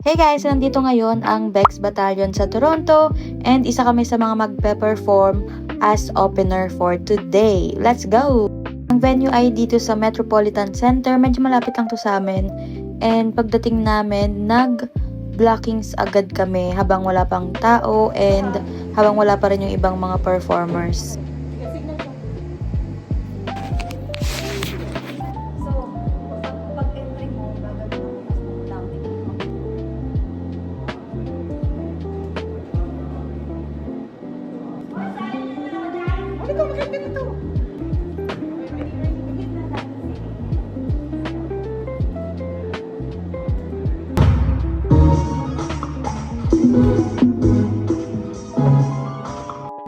Hey guys, nandito ngayon ang Bex Battalion sa Toronto and isa kami sa mga magpe-perform as opener for today. Let's go! Ang venue ay dito sa Metropolitan Center, medyo malapit lang to sa amin. And pagdating namin, nag-blockings agad kami habang wala pang tao and habang wala pa rin yung ibang mga performers.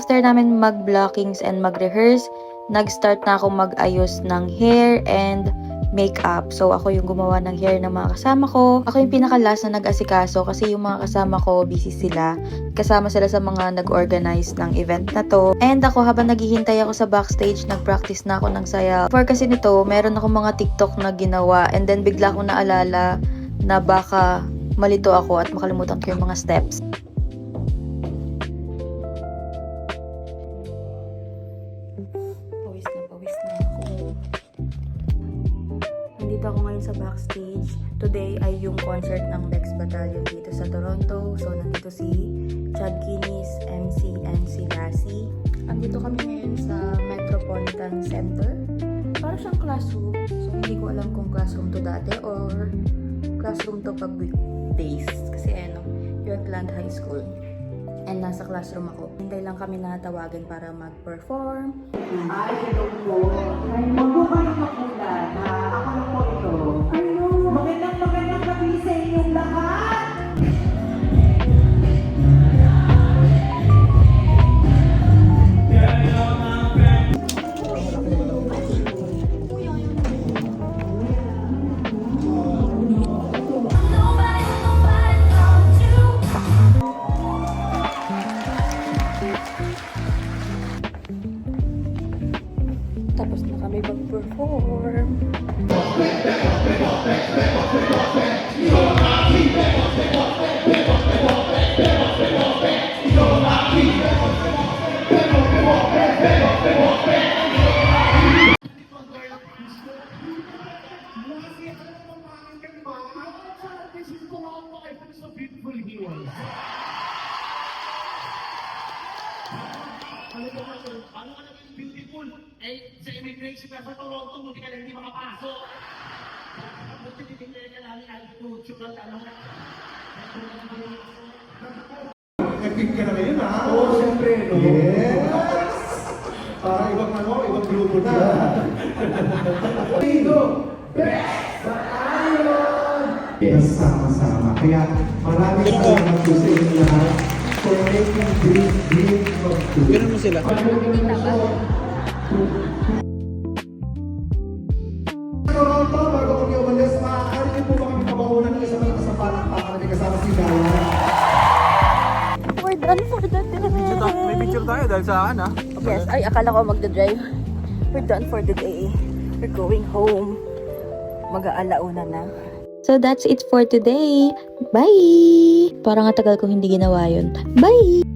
After namin mag-blockings and mag-rehearse, nag-start na akong mag-ayos ng hair and makeup. So, ako yung gumawa ng hair ng mga kasama ko. Ako yung pinaka-last na nag-asikaso kasi yung mga kasama ko, busy sila. Kasama sila sa mga nag-organize ng event na to. And ako, habang naghihintay ako sa backstage, nag-practice na ako ng sayaw. For kasi nito, meron akong mga TikTok na ginawa and then bigla akong naalala na baka malito ako at makalimutan ko yung mga steps. Pawis na ako. Nandito ako ngayon sa backstage. Today ay yung concert ng Bex Battalion dito sa Toronto. So, nandito si Chad Kinis, MC, and si Lassie. Andito kami ngayon sa Metropolitan Center. Para siyang classroom. So, hindi ko alam kung classroom to dati or classroom to pag weekdays. Kasi Yorkland High School. And nasa classroom ako. Hintay lang kami na tawagan para mag-perform. Ay, ito po. Huwag po kayo makulan na ako lang po ito. Magandang gabi sa inyong lahat. Tapos na kami mag-perform. Ano ka naging beautiful? Eh, sa immigration ka sa Toronto, hindi ka lang hindi makapasok. Buti titignan ka namin altitude ng tanong. Nag-pick ka na ngayon, ha? Oo, siyempre, no? Yes! Para ibang grupo na. Dito, Bex Battalion! Yes, sama-sama. Kaya maraming salamat po sa inyo lahat for making this dream come true. Ganun mo sila. Toronto, bago kami umalis, maaari niyo po ba kami pabakunan ng isang mga kasampalang para kasama si Gala? We're done for the day. May picture tayo dahil sa akin, ha? Yes, ay akala ko magdadrive. We're done for the day. We're going home. Mag-aalauna na. So that's it for today. Bye! Parang ang tagal ko hindi ginawa yun. Bye!